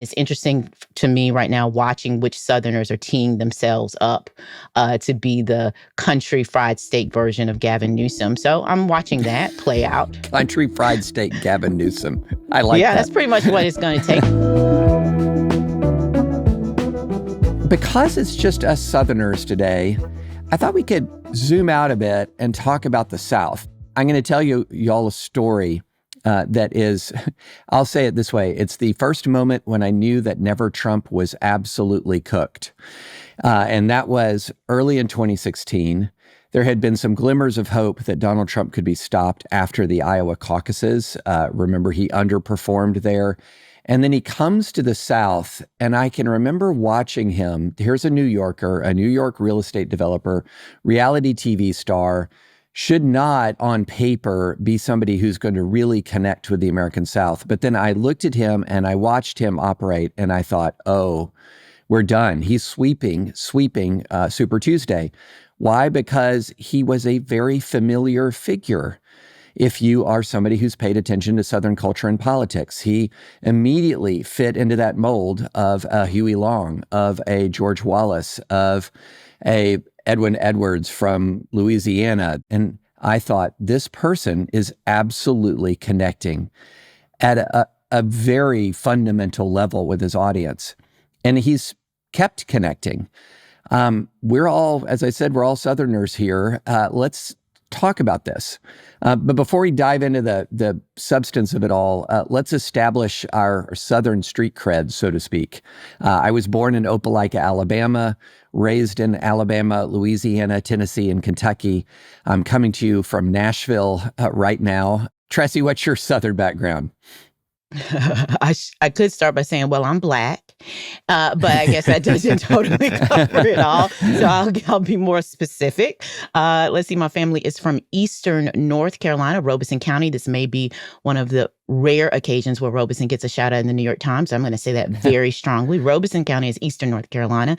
It's interesting to me right now watching which Southerners are teeing themselves up to be the country fried steak version of Gavin Newsom. So I'm watching that play out. Country fried steak Gavin Newsom. I like Yeah, that. that's pretty much what it's going to take. Because it's just us Southerners today, I thought we could zoom out a bit and talk about the South. I'm going to tell y'all a story that is, I'll say it this way. It's the first moment when I knew that Never Trump was absolutely cooked. And that was early in 2016. There had been some glimmers of hope that Donald Trump could be stopped after the Iowa caucuses. Remember, he underperformed there. And then he comes to the South, and I can remember watching him. Here's a New Yorker, a New York real estate developer, reality TV star, should not, on paper, be somebody who's going to really connect with the American South. But then I looked at him and I watched him operate, and I thought, oh, we're done. He's sweeping Super Tuesday. Why? Because he was a very familiar figure. If you are somebody who's paid attention to Southern culture and politics, he immediately fit into that mold of a Huey Long, of a George Wallace, of a Edwin Edwards from Louisiana. And I thought, this person is absolutely connecting at a very fundamental level with his audience. And he's kept connecting. We're all, as I said, we're all Southerners here. Let's talk about this. But before we dive into the substance of it all, let's establish our Southern street cred, so to speak. I was born in Opelika, Alabama, raised in Alabama, Louisiana, Tennessee, and Kentucky. I'm coming to you from Nashville right now. Tressie, what's your Southern background? I could start by saying, well, I'm Black, but I guess that doesn't totally cover it all. So I'll be more specific. Let's see. My family is from Eastern North Carolina, Robeson County. This may be one of the rare occasions where Robeson gets a shout out in the New York Times. So I'm going to say that very strongly. Robeson County is Eastern North Carolina.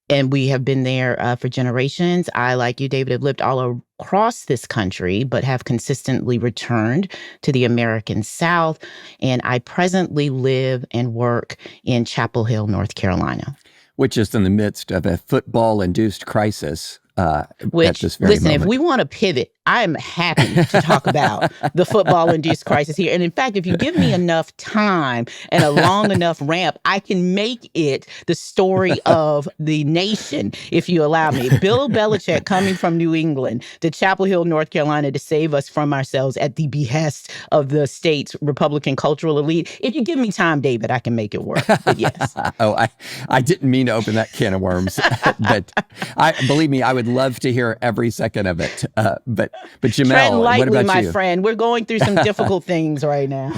And we have been there for generations. I, like you, David, have lived all across this country, but have consistently returned to the American South. And I presently live and work in Chapel Hill, North Carolina. Which is in the midst of a football-induced crisis at this very listen, moment. If we want to pivot, I'm happy to talk about the football-induced crisis here. And in fact, if you give me enough time and a long enough ramp, I can make it the story of the nation, if you allow me. Bill Belichick coming from New England to Chapel Hill, North Carolina to save us from ourselves at the behest of the state's Republican cultural elite. If you give me time, David, I can make it work. But yes. I didn't mean to open that can of worms, but believe me, I would love to hear every second of it. But Jamelle, tread lightly, what about my you? friend. We're going through some difficult things right now.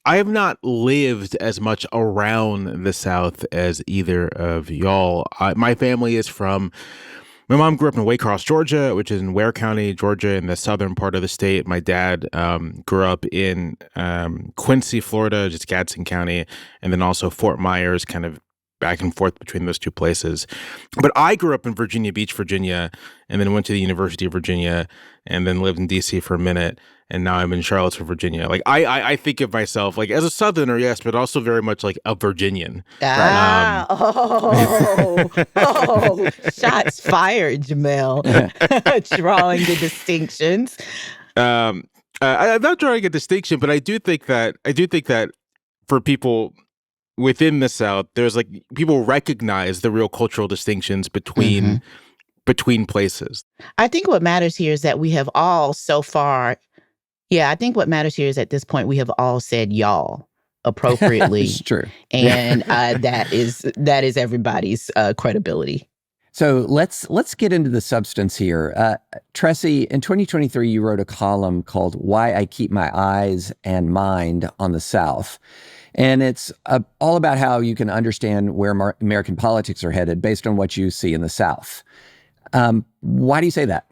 I have not lived as much around the South as either of y'all. My family is from, my mom grew up in Waycross, Georgia, which is in Ware County, Georgia, in the southern part of the state. My dad grew up in Quincy, Florida, just Gadsden County, and then also Fort Myers, kind of back and forth between those two places. But I grew up in Virginia Beach, Virginia, and then went to the University of Virginia, and then lived in D.C. for a minute, and now I'm in Charlottesville, Virginia. Like, I think of myself, like, as a Southerner, yes, but also very much like a Virginian. Shots fired, Jamelle. Drawing the distinctions. I'm not drawing a distinction, but I do think that for people within the South, there's like, people recognize the real cultural distinctions between places. I think what matters here is that we have all so far, I think what matters here is at this point we have all said y'all appropriately. It's true. And that is everybody's credibility. So let's get into the substance here. Tressie, in 2023, you wrote a column called "Why I Keep My Eyes and Mind on the South." And it's all about how you can understand where American politics are headed based on what you see in the South. Why do you say that?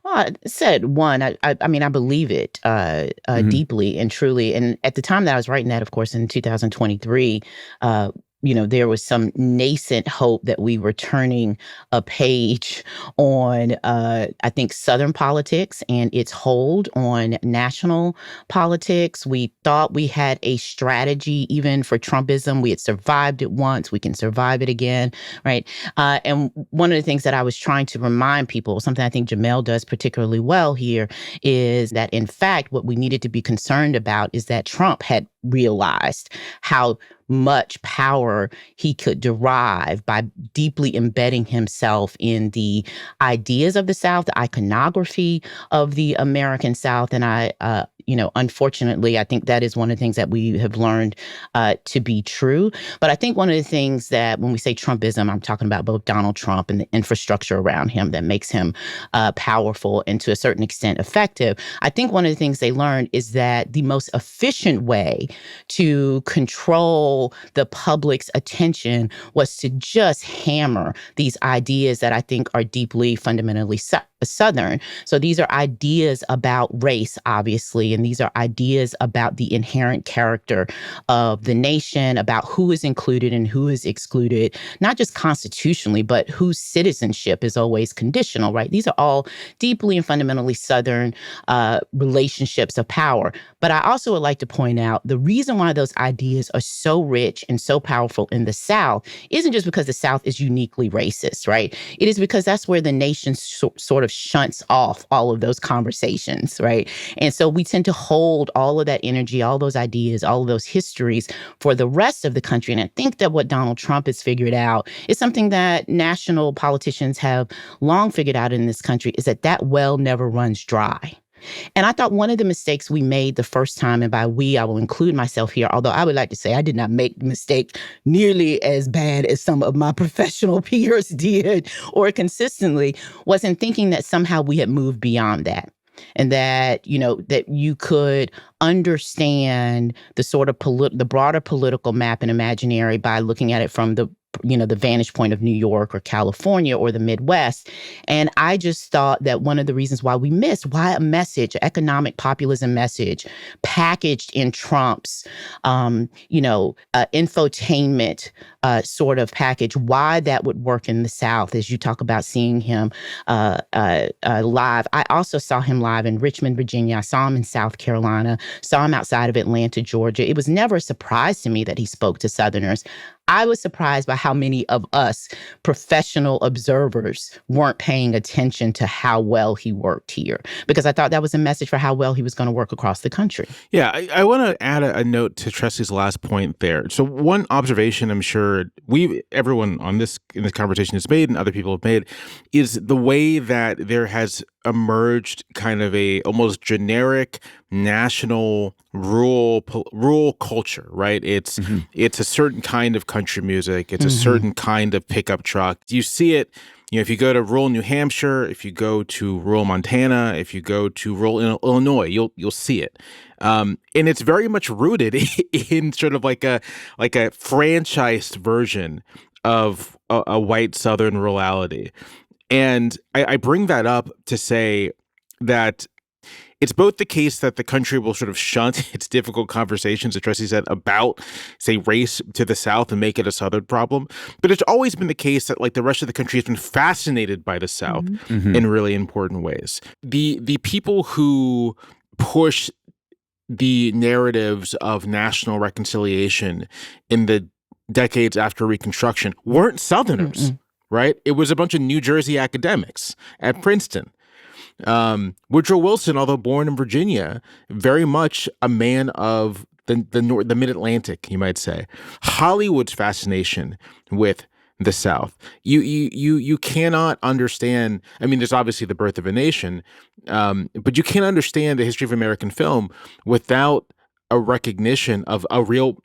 Well, I said one, I mean, I believe it deeply and truly. And at the time that I was writing that, of course, in 2023, there was some nascent hope that we were turning a page on, I think, Southern politics and its hold on national politics. We thought we had a strategy even for Trumpism. We had survived it once. We can survive it again, right? And one of the things that I was trying to remind people, something I think Jamelle does particularly well here, is that, in fact, what we needed to be concerned about is that Trump had realized how much power he could derive by deeply embedding himself in the ideas of the South, the iconography of the American South. And unfortunately, I think that is one of the things that we have learned to be true. But I think one of the things that when we say Trumpism, I'm talking about both Donald Trump and the infrastructure around him that makes him powerful and to a certain extent effective. I think one of the things they learned is that the most efficient way to control the public's attention was to just hammer these ideas that I think are deeply fundamentally Southern. So these are ideas about race, obviously, and these are ideas about the inherent character of the nation, about who is included and who is excluded, not just constitutionally, but whose citizenship is always conditional, right? These are all deeply and fundamentally Southern relationships of power. But I also would like to point out the reason why those ideas are so rich and so powerful in the South isn't just because the South is uniquely racist, right? It is because that's where the nation sort of shunts off all of those conversations, right? And so we tend to hold all of that energy, all those ideas, all of those histories for the rest of the country. And I think that what Donald Trump has figured out is something that national politicians have long figured out in this country, is that well never runs dry. And I thought one of the mistakes we made the first time, and by we, I will include myself here, although I would like to say I did not make the mistake nearly as bad as some of my professional peers did or consistently, was in thinking that somehow we had moved beyond that. And that, that you could understand the sort of the broader political map and imaginary by looking at it from the vantage point of New York or California or the Midwest. And I just thought that one of the reasons why we missed, why a message, economic populism message packaged in Trump's, infotainment sort of package, why that would work in the South, as you talk about seeing him live. I also saw him live in Richmond, Virginia. I saw him in South Carolina, saw him outside of Atlanta, Georgia. It was never a surprise to me that he spoke to Southerners. I was surprised by how many of us professional observers weren't paying attention to how well he worked here, because I thought that was a message for how well he was going to work across the country. Yeah, I want to add a note to Tressie's last point there. So one observation I'm sure everyone in this conversation has made and other people have made is the way that there has emerged kind of a almost generic national rural culture, right? It's a certain kind of country music. It's a certain kind of pickup truck. You see it, if you go to rural New Hampshire, if you go to rural Montana, if you go to rural Illinois, you'll see it. And it's very much rooted in sort of like a franchised version of a white Southern rurality. And I bring that up to say that it's both the case that the country will sort of shunt its difficult conversations, as Tressie said, about, say, race to the South and make it a Southern problem. But it's always been the case that, like, the rest of the country has been fascinated by the South in really important ways. The people who push the narratives of national reconciliation in the decades after Reconstruction weren't Southerners, right? It was a bunch of New Jersey academics at Princeton. Woodrow Wilson, although born in Virginia, very much a man of the Mid-Atlantic, you might say. Hollywood's fascination with the South. You cannot understand. I mean, there's obviously The Birth of a Nation, but you can't understand the history of American film without a recognition of a real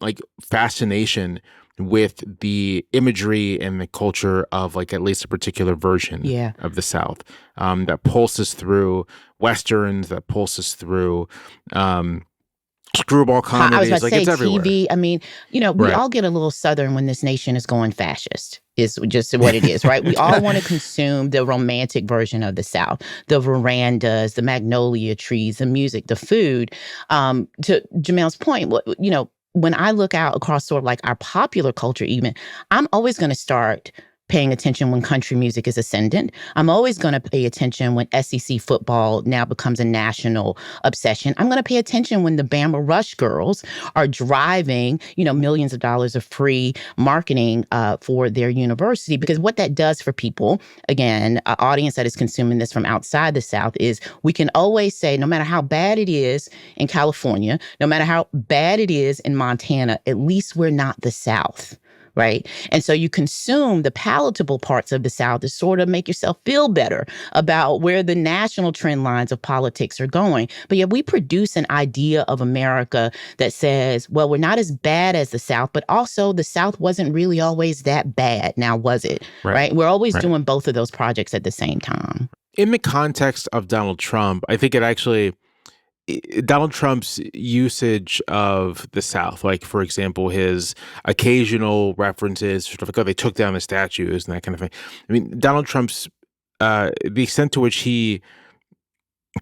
fascination with the imagery and the culture of at least a particular version of the South that pulses through Westerns, that pulses through screwball comedies. I was about to say it's everywhere. TV. I mean, we all get a little Southern when this nation is going fascist. Is just what it is, right? We all want to consume the romantic version of the South, the verandas, the magnolia trees, the music, the food. To Jamelle's point, when I look out across sort of like our popular culture even, I'm always going to start paying attention when country music is ascendant. I'm always going to pay attention when SEC football now becomes a national obsession. I'm going to pay attention when the Bama Rush girls are driving, millions of dollars of free marketing for their university. Because what that does for people, again, an audience that is consuming this from outside the South, is we can always say, no matter how bad it is in California, no matter how bad it is in Montana, at least we're not the South. Right. And so you consume the palatable parts of the South to sort of make yourself feel better about where the national trend lines of politics are going. But yet we produce an idea of America that says, well, we're not as bad as the South, but also the South wasn't really always that bad. Now, was it? Right. We're always doing both of those projects at the same time. In the context of Donald Trump, I think Donald Trump's usage of the South, like, for example, his occasional references, sort of like, oh, they took down the statues and that kind of thing. I mean, Donald Trump's, the extent to which he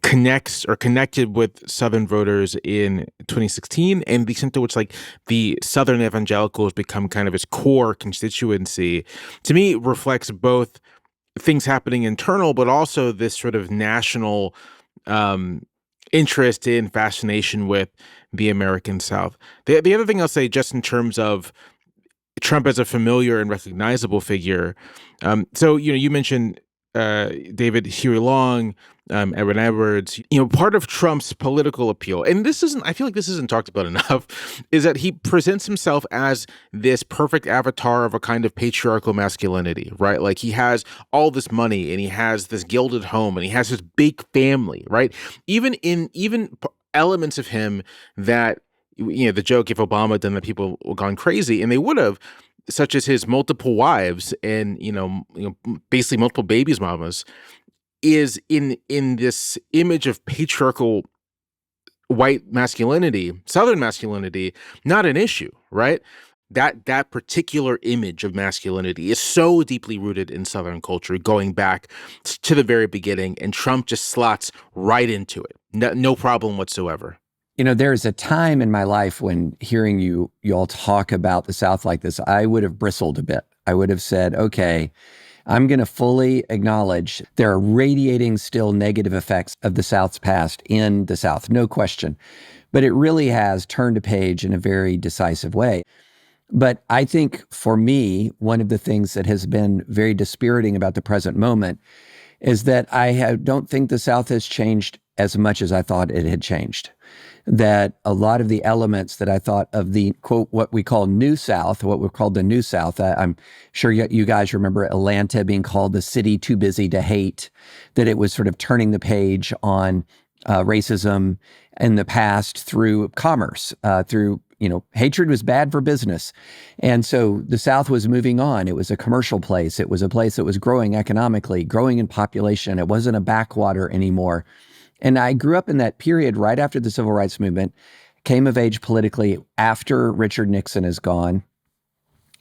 connected with Southern voters in 2016, and the extent to which, like, the Southern evangelicals become kind of his core constituency, to me, reflects both things happening internal, but also this sort of national interest in fascination with the American South. The other thing I'll say, just in terms of Trump as a familiar and recognizable figure. So, you mentioned David Huey Long, Edwin Edwards. Part of Trump's political appeal, and I feel like this isn't talked about enough, is that he presents himself as this perfect avatar of a kind of patriarchal masculinity, right? Like, he has all this money and he has this gilded home and he has this big family, right? Even elements of him that, the joke, if Obama had done that, people would have gone crazy, and they would have, such as his multiple wives and, basically multiple babies mamas, is in this image of patriarchal white masculinity, Southern masculinity, not an issue, right? That particular image of masculinity is so deeply rooted in Southern culture, going back to the very beginning, and Trump just slots right into it. No problem whatsoever. There's a time in my life when hearing you all talk about the South like this, I would have bristled a bit. I would have said, okay, I'm going to fully acknowledge there are radiating still negative effects of the South's past in the South, no question. But it really has turned a page in a very decisive way. But I think for me, one of the things that has been very dispiriting about the present moment is that I don't think the South has changed as much as I thought it had changed. That a lot of the elements that I thought of the, quote, what we call New South, what we're called the New South, I'm sure you guys remember Atlanta being called the city too busy to hate, that it was sort of turning the page on racism in the past through commerce, through, hatred was bad for business. And so the South was moving on. It was a commercial place. It was a place that was growing economically, growing in population. It wasn't a backwater anymore. And I grew up in that period right after the Civil Rights Movement, came of age politically after Richard Nixon is gone.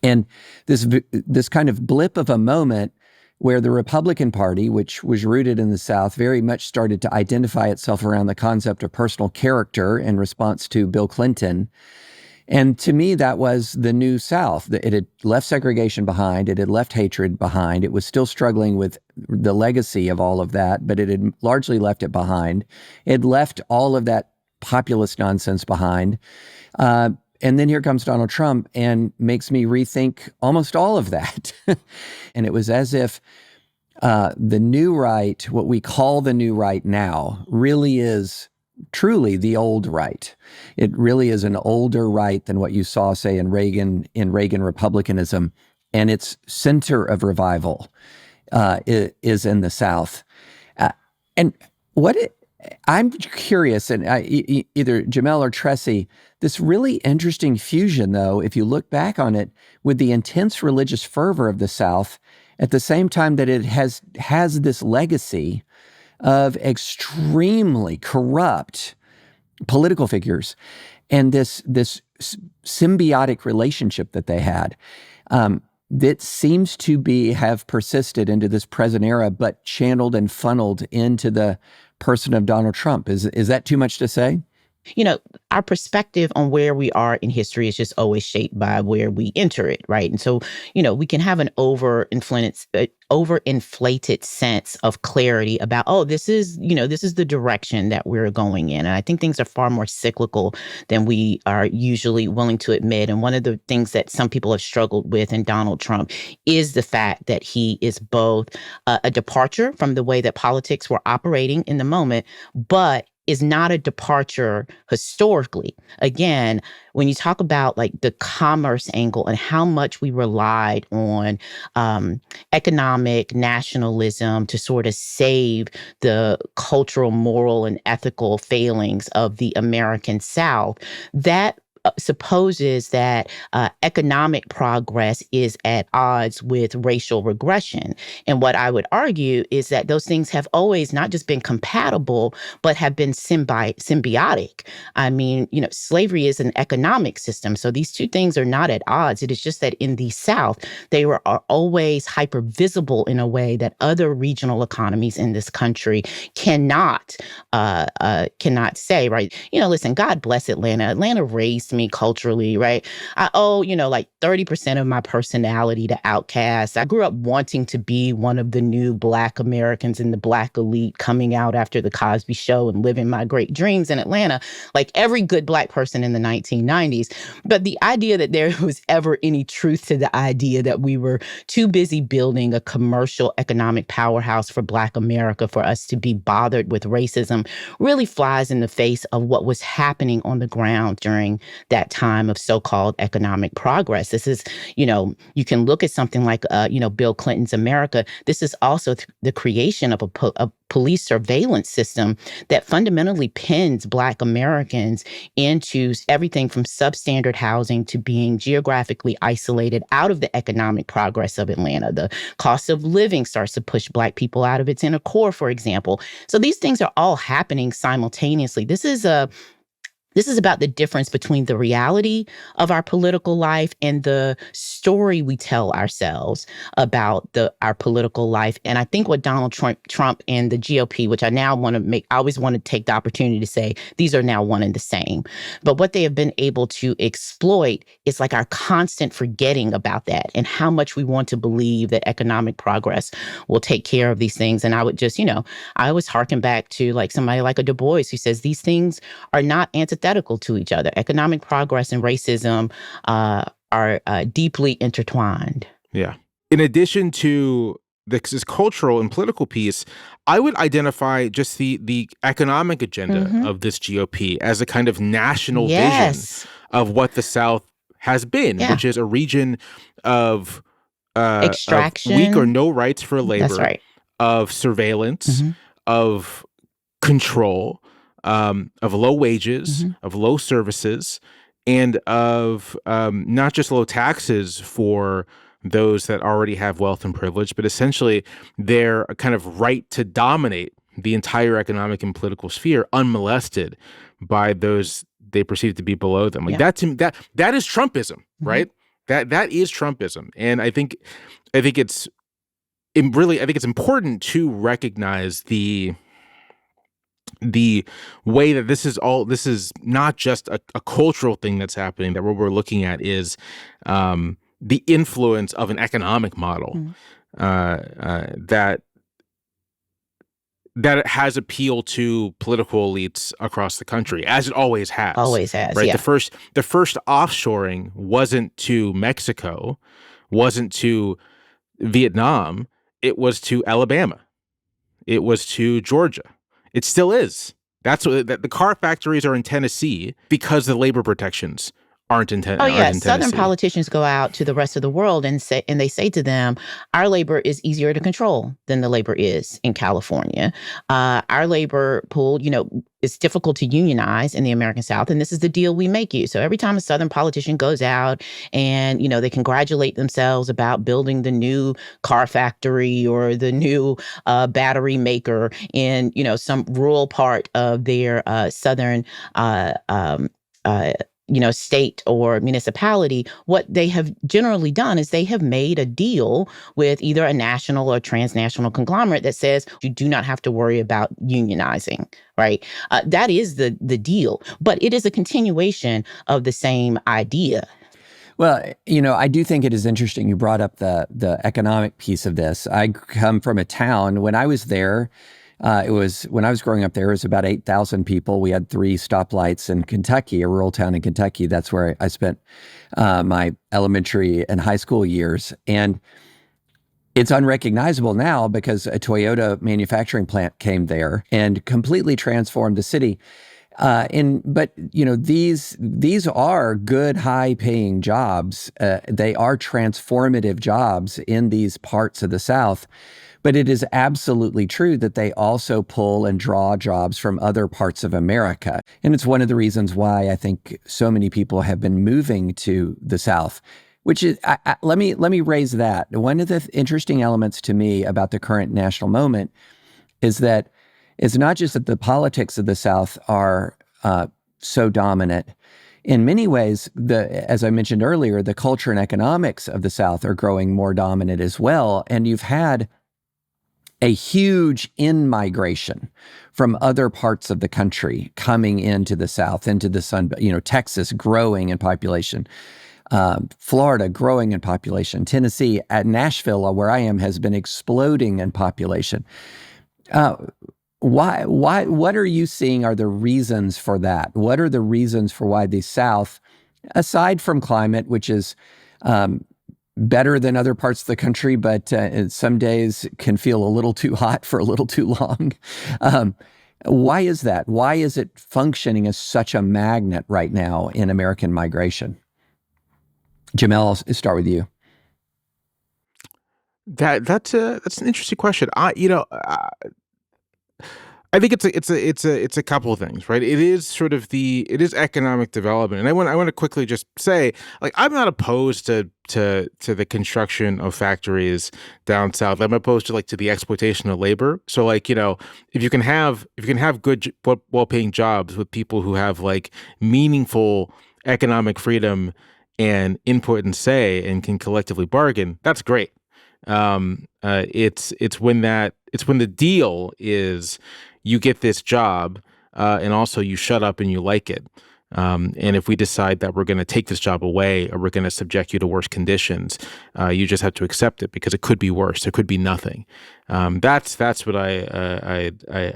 And this kind of blip of a moment where the Republican Party, which was rooted in the South, very much started to identify itself around the concept of personal character in response to Bill Clinton. And to me, that was the New South. It had left segregation behind. It had left hatred behind. It was still struggling with the legacy of all of that, but it had largely left it behind. It left all of that populist nonsense behind. And then here comes Donald Trump and makes me rethink almost all of that. And it was as if the new right, what we call the new right now, really is truly the old right. It really is an older right than what you saw, say, in Reagan Republicanism. And its center of revival is in the South. I'm curious, and either Jamelle or Tressie, this really interesting fusion, though, if you look back on it, with the intense religious fervor of the South, at the same time that it has this legacy of extremely corrupt political figures, and this symbiotic relationship that they had, that seems to have persisted into this present era, but channeled and funneled into the person of Donald Trump. Is that too much to say? You know, our perspective on where we are in history is just always shaped by where we enter it, right? And so, we can have an overinflated sense of clarity about, oh, this is the direction that we're going in. And I think things are far more cyclical than we are usually willing to admit. And one of the things that some people have struggled with in Donald Trump is the fact that he is both a departure from the way that politics were operating in the moment, but is not a departure historically. Again, when you talk about like the commerce angle and how much we relied on economic nationalism to sort of save the cultural, moral, and ethical failings of the American South, that supposes that economic progress is at odds with racial regression. And what I would argue is that those things have always not just been compatible, but have been symbiotic. I mean, slavery is an economic system. So these two things are not at odds. It is just that in the South, are always hyper visible in a way that other regional economies in this country cannot say, right? Listen, God bless Atlanta. Atlanta raised me culturally, right? I owe, like 30% of my personality to Outkast. I grew up wanting to be one of the new Black Americans in the Black elite coming out after the Cosby Show and living my great dreams in Atlanta, like every good Black person in the 1990s. But the idea that there was ever any truth to the idea that we were too busy building a commercial economic powerhouse for Black America for us to be bothered with racism really flies in the face of what was happening on the ground during that time of so-called economic progress. This is, you can look at something like, Bill Clinton's America. This is also the creation of a police surveillance system that fundamentally pins Black Americans into everything from substandard housing to being geographically isolated out of the economic progress of Atlanta. The cost of living starts to push Black people out of its inner core, for example. So these things are all happening simultaneously. This is about the difference between the reality of our political life and the story we tell ourselves about our political life. And I think what Donald Trump and the GOP, which I now want to make, I always want to take the opportunity to say these are now one and the same. But what they have been able to exploit is like our constant forgetting about that and how much we want to believe that economic progress will take care of these things. And I would just, I always harken back to like somebody like a Du Bois who says these things are not antithetical to each other. Economic progress and racism are deeply intertwined. Yeah. In addition to this cultural and political piece, I would identify just the economic agenda of this GOP as a kind of national vision of what the South has been, which is a region of extraction, of weak or no rights for labor, that's right, of surveillance, of control, of low wages, of low services, and of not just low taxes for those that already have wealth and privilege, but essentially their kind of right to dominate the entire economic and political sphere unmolested by those they perceive to be below them. Like that is Trumpism, right? That is Trumpism. And I think it's important to recognize the way that this is not just a cultural thing that's happening, that what we're looking at is the influence of an economic model that it has appealed to political elites across the country, as it always has. Always has, right? yeah. The first offshoring wasn't to Mexico, wasn't to Vietnam, it was to Alabama. It was to Georgia. It still is. That's what the car factories are in Tennessee because the labor protections aren't in Tennessee. Oh yeah, Southern politicians go out to the rest of the world and they say to them, our labor is easier to control than the labor is in California. Our labor pool, it's difficult to unionize in the American South, and this is the deal we make you. So every time a Southern politician goes out and, they congratulate themselves about building the new car factory or the new battery maker in, some rural part of their Southern state or municipality, what they have generally done is they have made a deal with either a national or transnational conglomerate that says you do not have to worry about unionizing, right? That is the deal, but it is a continuation of the same idea. Well, I do think it is interesting you brought up the economic piece of this. I come from a town. When I was there, when I was growing up there, it was about 8,000 people. We had 3 stoplights in Kentucky, a rural town in Kentucky. That's where I spent my elementary and high school years. And it's unrecognizable now because a Toyota manufacturing plant came there and completely transformed the city. But these are good, high-paying jobs. They are transformative jobs in these parts of the South. But it is absolutely true that they also pull and draw jobs from other parts of America. And it's one of the reasons why I think so many people have been moving to the South, which is, let me raise that. One of the interesting elements to me about the current national moment is that it's not just that the politics of the South are so dominant. In many ways, as I mentioned earlier, the culture and economics of the South are growing more dominant as well. And you've had a huge in-migration from other parts of the country coming into the South, into the Sun, Texas growing in population, Florida growing in population, Tennessee, at Nashville, where I am, has been exploding in population. Why? What are you seeing are the reasons for that? What are the reasons for why the South, aside from climate, which is better than other parts of the country, but some days can feel a little too hot for a little too long. Why is that? Why is it functioning as such a magnet right now in American migration? Jamelle, I'll start with you. That's an interesting question. I think it's a couple of things, right? It is economic development, and I want to quickly just say, like, I'm not opposed to the construction of factories down south. I'm opposed to the exploitation of labor. So if you can have good, well-paying jobs with people who have meaningful economic freedom and input and say and can collectively bargain, that's great. It's when the deal is you get this job, and also you shut up and you like it. And if we decide that we're going to take this job away or we're going to subject you to worse conditions, you just have to accept it because it could be worse. There could be nothing. That's what I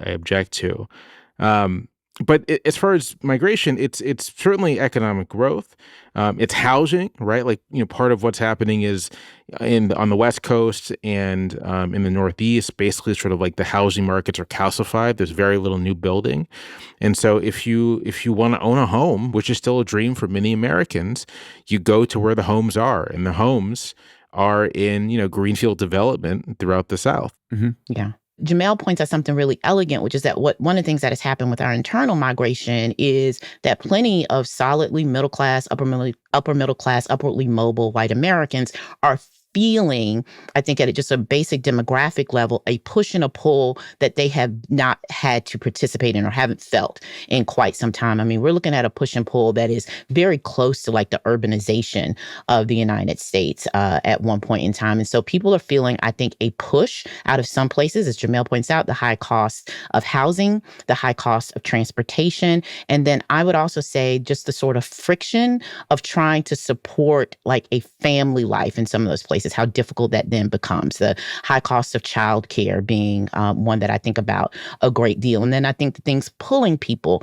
object to. But as far as migration, it's certainly economic growth. It's housing, right? Part of what's happening is on the West Coast and in the Northeast, basically the housing markets are calcified. There's very little new building. And so if you want to own a home, which is still a dream for many Americans, you go to where the homes are, and the homes are in, greenfield development throughout the South. Mm-hmm. Yeah. Jamelle points out something really elegant, which is that one of the things that has happened with our internal migration is that plenty of solidly middle class, upper middle class, upwardly mobile white Americans are feeling, I think at just a basic demographic level, a push and a pull that they have not had to participate in or haven't felt in quite some time. I mean, we're looking at a push and pull that is very close to the urbanization of the United States at one point in time. And so people are feeling, I think, a push out of some places, as Jamelle points out, the high cost of housing, the high cost of transportation. And then I would also say just the sort of friction of trying to support a family life in some of those places, how difficult that then becomes. The high cost of childcare being one that I think about a great deal. And then I think the things pulling people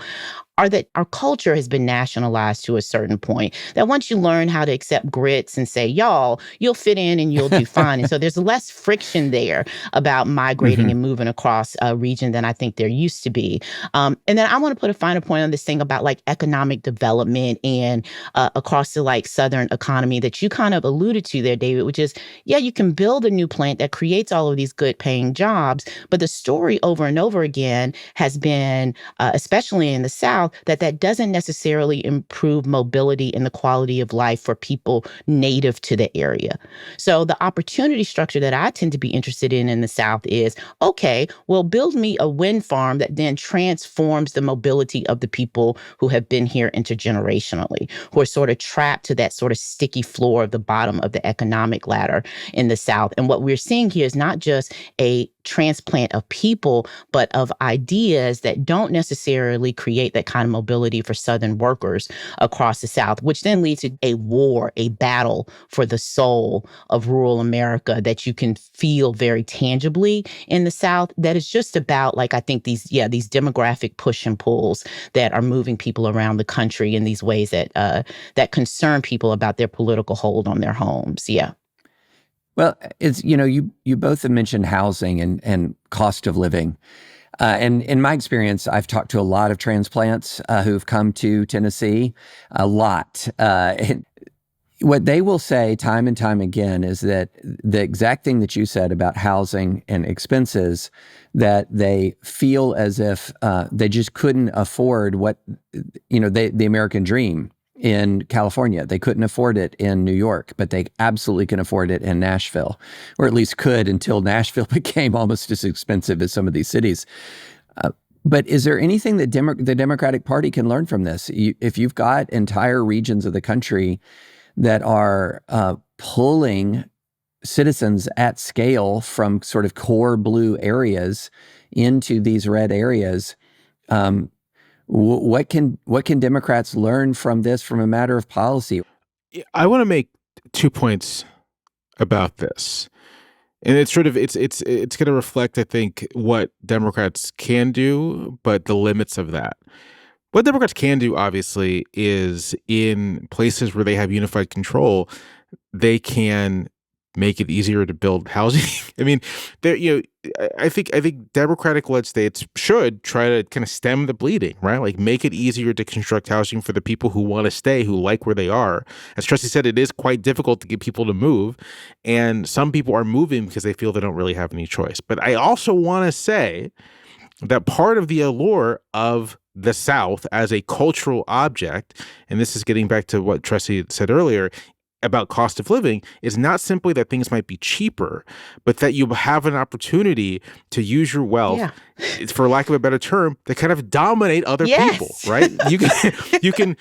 are that our culture has been nationalized to a certain point, that once you learn how to accept grits and say, y'all, you'll fit in and you'll do fine. And so there's less friction there about migrating and moving across a region than I think there used to be. And then I want to put a finer point on this thing about economic development and across the Southern economy that you kind of alluded to there, David, which is, yeah, you can build a new plant that creates all of these good paying jobs. But the story over and over again has been, especially in the South, South, that doesn't necessarily improve mobility and the quality of life for people native to the area. So the opportunity structure that I tend to be interested in the South is, okay, well, build me a wind farm that then transforms the mobility of the people who have been here intergenerationally, who are sort of trapped to that sort of sticky floor of the bottom of the economic ladder in the South. And what we're seeing here is not just a transplant of people, but of ideas that don't necessarily create that kind of mobility for Southern workers across the South, which then leads to a war, a battle for the soul of rural America that you can feel very tangibly in the South. That is just about, like, I think these demographic push and pulls that are moving people around the country in these ways that concern people about their political hold on their homes. Yeah. Well, it's, you both have mentioned housing and cost of living. And in my experience, I've talked to a lot of transplants who've come to Tennessee, a lot. What they will say time and time again is that the exact thing that you said about housing and expenses, that they feel as if they just couldn't afford the American dream in California. They couldn't afford it in New York, but they absolutely can afford it in Nashville, or at least could until Nashville became almost as expensive as some of these cities. But is there anything that the Democratic Party can learn from this? If you've got entire regions of the country that are pulling citizens at scale from sort of core blue areas into these red areas, what can Democrats learn from this from a matter of policy? I want to make 2 points about this. And it's sort of it's going to reflect, I think, what Democrats can do, but the limits of that. What Democrats can do, obviously, is in places where they have unified control, they can make it easier to build housing. I mean, I think Democratic-led states should try to kind of stem the bleeding, right? Like, make it easier to construct housing for the people who want to stay, who like where they are. As Tressie said, it is quite difficult to get people to move, and some people are moving because they feel they don't really have any choice. But I also want to say that part of the allure of the South as a cultural object, and this is getting back to what Tressie said earlier about cost of living, is not simply that things might be cheaper, but that you have an opportunity to use your wealth, for lack of a better term, to kind of dominate other people, right? You can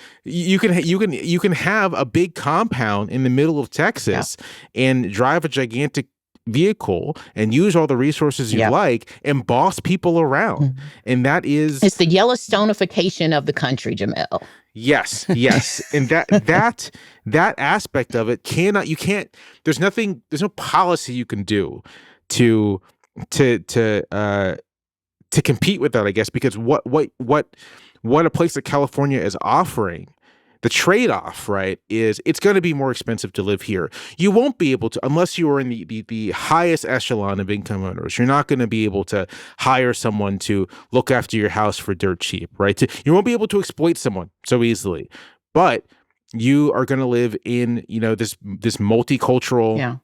have a big compound in the middle of Texas and drive a gigantic vehicle and use all the resources you like and boss people around. And that is... It's the Yellowstonification of the country, Jamelle. Yes. And that aspect of it there's no policy you can do to compete with that, I guess, because what a place like California is offering, the trade-off, right, is it's going to be more expensive to live here. You won't be able to, unless you are in the highest echelon of income earners, you're not going to be able to hire someone to look after your house for dirt cheap, right? You won't be able to exploit someone so easily. But you are going to live in, this multicultural,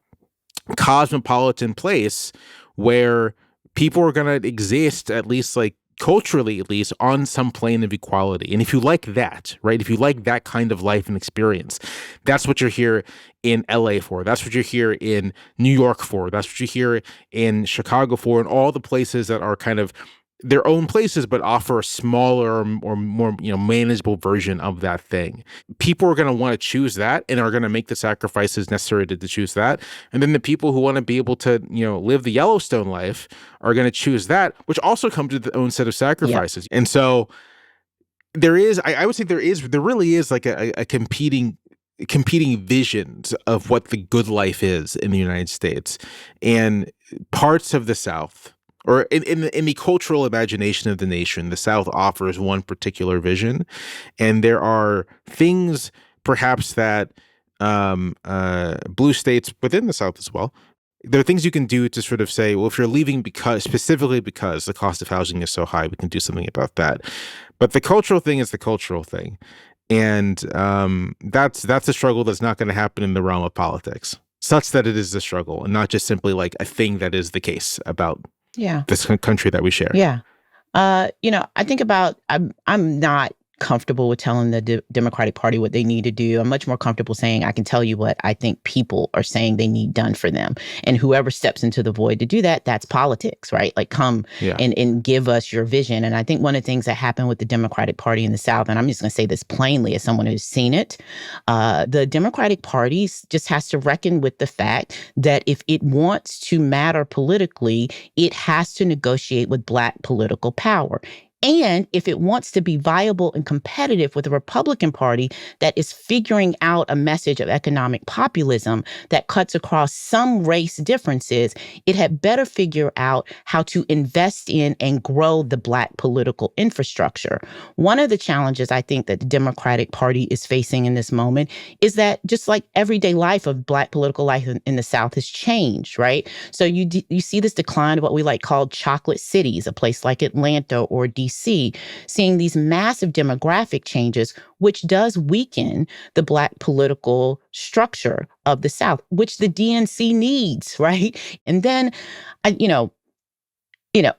cosmopolitan place where people are going to exist, at least like culturally, at least, on some plane of equality. And if you like that, right, if you like that kind of life and experience, that's what you're here in LA for. That's what you're here in New York for. That's what you're here in Chicago for, and all the places that are kind of their own places, but offer a smaller or more, manageable version of that thing. People are going to want to choose that and are going to make the sacrifices necessary to choose that. And then the people who want to be able to, live the Yellowstone life are going to choose that, which also comes with its own set of sacrifices. And so there is, I would say there really is like a competing visions of what the good life is in the United States. And parts of the South, or in the cultural imagination of the nation, the South offers one particular vision, and there are things perhaps that blue states within the South as well. There are things you can do to sort of say, well, if you're leaving specifically because the cost of housing is so high, we can do something about that. But the cultural thing is the cultural thing, and that's a struggle that's not going to happen in the realm of politics, such that it is a struggle and not just simply like a thing that is the case about this country that we share. I think about, I'm not comfortable with telling the Democratic Party what they need to do. I'm much more comfortable saying, I can tell you what I think people are saying they need done for them. And whoever steps into the void to do that, that's politics, right? Like, come and give us your vision. And I think one of the things that happened with the Democratic Party in the South, and I'm just going to say this plainly as someone who's seen it, the Democratic Party just has to reckon with the fact that if it wants to matter politically, it has to negotiate with Black political power. And if it wants to be viable and competitive with the Republican Party that is figuring out a message of economic populism that cuts across some race differences, it had better figure out how to invest in and grow the Black political infrastructure. One of the challenges I think that the Democratic Party is facing in this moment is that just like everyday life of Black political life in the South has changed, right? So you see this decline of what we like called chocolate cities, a place like Atlanta or DC, seeing these massive demographic changes, which does weaken the Black political structure of the South, which the DNC needs, right? And then,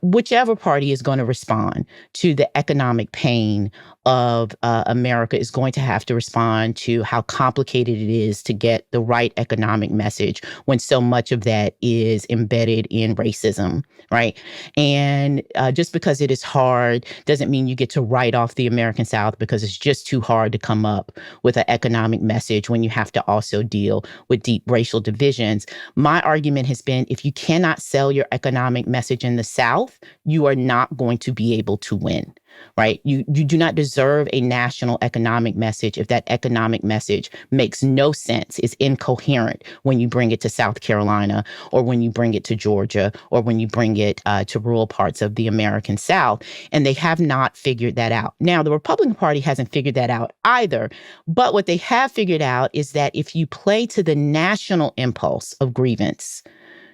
whichever party is going to respond to the economic pain of America is going to have to respond to how complicated it is to get the right economic message when so much of that is embedded in racism, right? And just because it is hard doesn't mean you get to write off the American South because it's just too hard to come up with an economic message when you have to also deal with deep racial divisions. My argument has been, if you cannot sell your economic message in the South, you are not going to be able to win. Right? You do not deserve a national economic message if that economic message makes no sense, is incoherent when you bring it to South Carolina or when you bring it to Georgia or when you bring it to rural parts of the American South. And they have not figured that out. Now, the Republican Party hasn't figured that out either. But what they have figured out is that if you play to the national impulse of grievance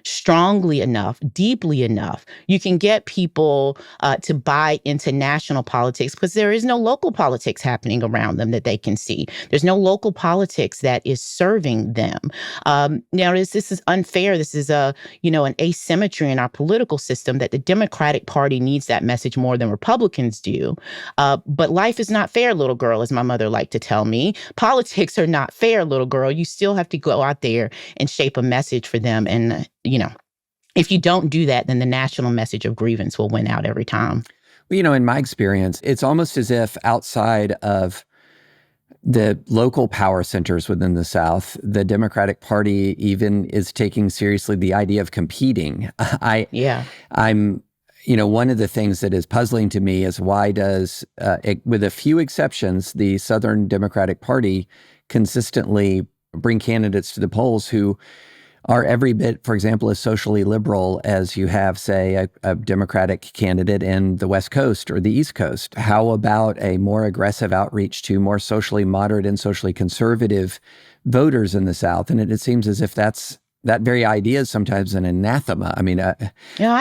strongly enough, deeply enough, you can get people to buy into national politics because there is no local politics happening around them that they can see. There's no local politics that is serving them. Now, this is unfair. This is an asymmetry in our political system that the Democratic Party needs that message more than Republicans do. But life is not fair, little girl, as my mother liked to tell me. Politics are not fair, little girl. You still have to go out there and shape a message for them. And if you don't do that, then the national message of grievance will win out every time. Well, in my experience, it's almost as if outside of the local power centers within the South, the Democratic Party even is taking seriously the idea of competing. I'm one of the things that is puzzling to me is why does, with a few exceptions, the Southern Democratic Party consistently bring candidates to the polls who are every bit, for example, as socially liberal as you have, say, a Democratic candidate in the West Coast or the East Coast? How about a more aggressive outreach to more socially moderate and socially conservative voters in the South? And it seems as if that very idea is sometimes an anathema. I mean, I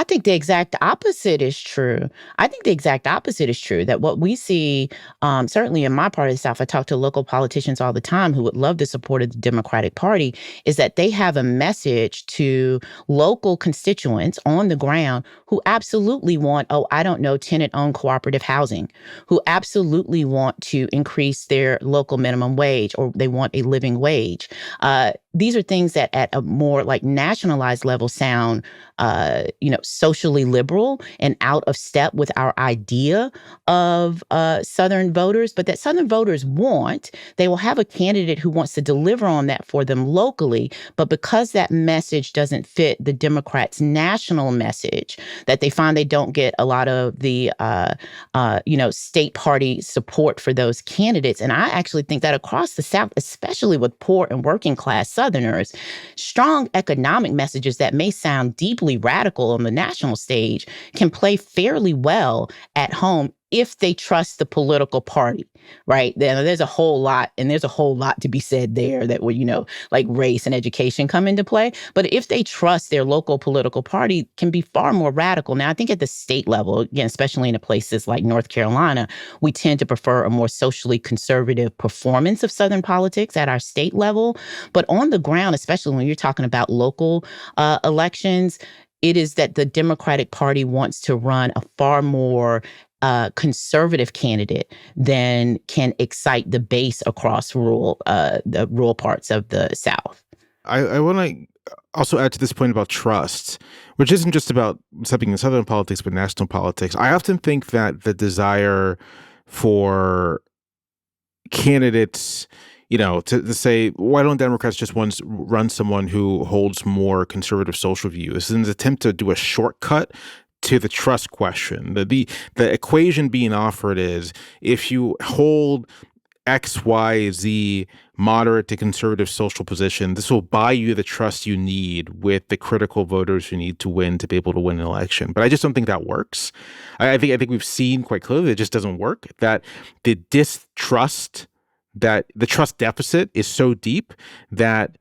think the exact opposite is true. That what we see, certainly in my part of the South, I talk to local politicians all the time who would love the support of the Democratic Party, is that they have a message to local constituents on the ground who absolutely want, tenant-owned cooperative housing, who absolutely want to increase their local minimum wage, or they want a living wage. These are things that at a more like nationalized level sound, socially liberal and out of step with our idea of Southern voters, but that Southern voters want. They will have a candidate who wants to deliver on that for them locally, but because that message doesn't fit the Democrats' national message, that they find they don't get a lot of the, state party support for those candidates. And I actually think that across the South, especially with poor and working class Southerners, strong economic messages that may sound deeply radical on the national stage can play fairly well at home if they trust the political party, right? Then there's a whole lot to be said there that would, like race and education come into play. But if they trust their local political party, can be far more radical. Now, I think at the state level, again, especially in places like North Carolina, we tend to prefer a more socially conservative performance of Southern politics at our state level. But on the ground, especially when you're talking about local elections, it is that the Democratic Party wants to run a far more conservative candidate then can excite the base across the rural parts of the South. I want to also add to this point about trust, which isn't just about something in Southern politics, but national politics. I often think that the desire for candidates, to say, why don't Democrats just run someone who holds more conservative social views, is an attempt to do a shortcut to the trust question. The equation being offered is, if you hold X, Y, Z moderate to conservative social position, this will buy you the trust you need with the critical voters you need to win to be able to win an election. But I just don't think that works. I think we've seen quite clearly it just doesn't work. That the distrust, that the trust deficit is so deep that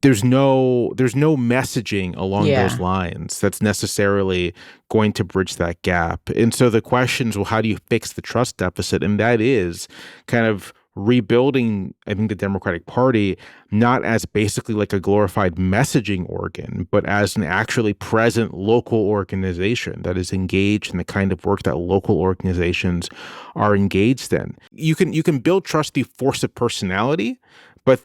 there's no messaging along those lines that's necessarily going to bridge that gap. And so the question is, well, how do you fix the trust deficit? And that is kind of rebuilding, I think, the Democratic Party, not as basically like a glorified messaging organ, but as an actually present local organization that is engaged in the kind of work that local organizations are engaged in. You can build trust through force of personality, but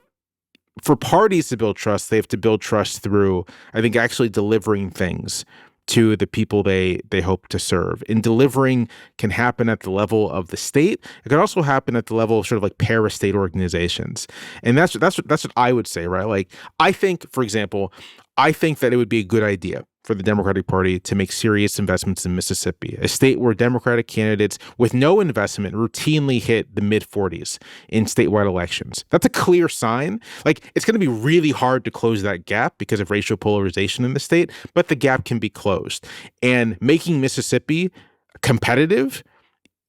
for parties to build trust, they have to build trust through, I think, actually delivering things to the people they hope to serve. And delivering can happen at the level of the state. It can also happen at the level of sort of like para-state organizations. And that's what I would say, right? Like, I think, for example, that it would be a good idea for the Democratic Party to make serious investments in Mississippi, a state where Democratic candidates with no investment routinely hit the mid-40s in statewide elections. That's a clear sign. Like, it's going to be really hard to close that gap because of racial polarization in the state, but the gap can be closed. And making Mississippi competitive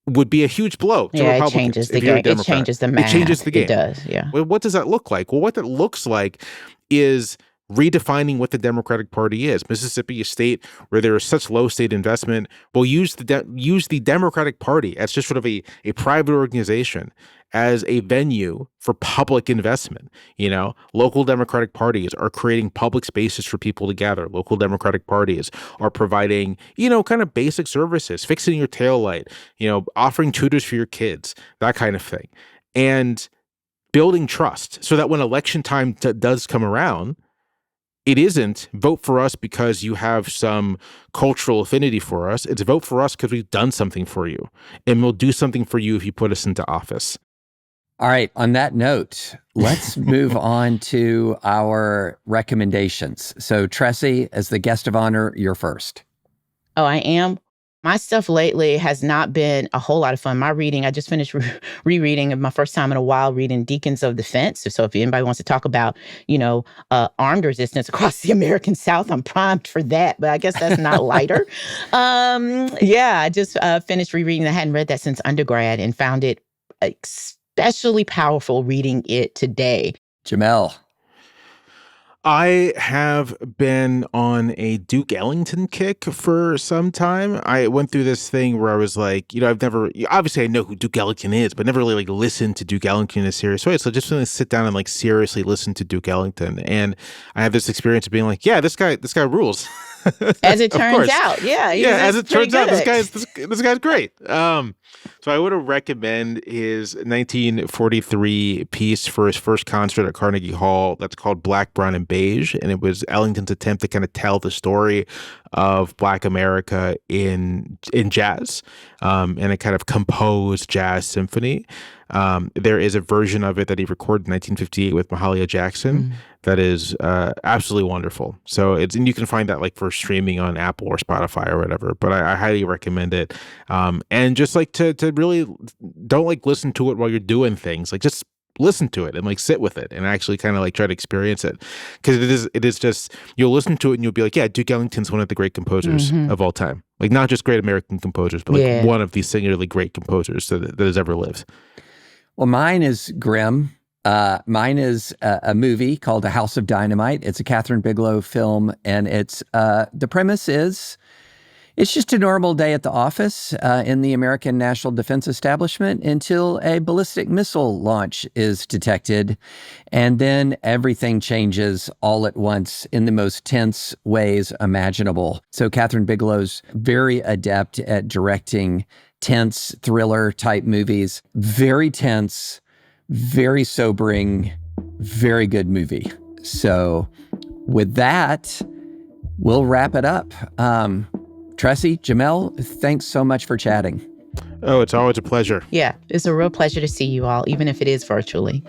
would be a huge blow to Republicans. It changes the game. It changes the math. It changes the game. It does, yeah. Well, what does that look like? Well, what that looks like is redefining what the Democratic Party is. Mississippi, a state where there is such low state investment, will use the Democratic Party as just sort of a private organization, as a venue for public investment. Local Democratic parties are creating public spaces for people to gather. Local Democratic parties are providing, kind of basic services, fixing your taillight, offering tutors for your kids, that kind of thing. And building trust so that when election time does come around, it isn't vote for us because you have some cultural affinity for us. It's vote for us because we've done something for you, and we'll do something for you if you put us into office. All right. On that note, let's move on to our recommendations. So, Tressie, as the guest of honor, you're first. Oh, I am? My stuff lately has not been a whole lot of fun. My reading, I just finished rereading my first time in a while reading Deacons of Defense. So if anybody wants to talk about, armed resistance across the American South, I'm primed for that. But I guess that's not lighter. I just finished rereading. I hadn't read that since undergrad and found it especially powerful reading it today. Jamelle. I have been on a Duke Ellington kick for some time. I went through this thing where I was like, obviously I know who Duke Ellington is, but never really listened to Duke Ellington in a serious way. So just really sit down and seriously listen to Duke Ellington. And I had this experience of being like, yeah, this guy rules. As it turns out. As it turns out, this guy's great. So I would recommend his 1943 piece for his first concert at Carnegie Hall that's called Black, Brown, and Beige. And it was Ellington's attempt to kind of tell the story of Black America in jazz, and a kind of composed jazz symphony. There is a version of it that he recorded in 1958 with Mahalia Jackson that is absolutely wonderful. So and you can find that for streaming on Apple or Spotify or whatever. But I highly recommend it. And just to really don't listen to it while you're doing things. Just listen to it and sit with it and actually kind of try to experience it, because it is just, you'll listen to it and you'll be like, yeah, Duke Ellington's one of the great composers of all time. Not just great American composers, but one of the singularly great composers that has ever lived. Well, mine is grim. Mine is a movie called A House of Dynamite. It's a Catherine Bigelow film, and it's the premise is it's just a normal day at the office in the American National Defense Establishment until a ballistic missile launch is detected, and then everything changes all at once in the most tense ways imaginable. So Catherine Bigelow's very adept at directing tense thriller type movies. Very tense, very sobering, very good movie. So with that, we'll wrap it up. Tressie, Jamelle, thanks so much for chatting. Oh, it's always a pleasure. Yeah, it's a real pleasure to see you all, even if it is virtually.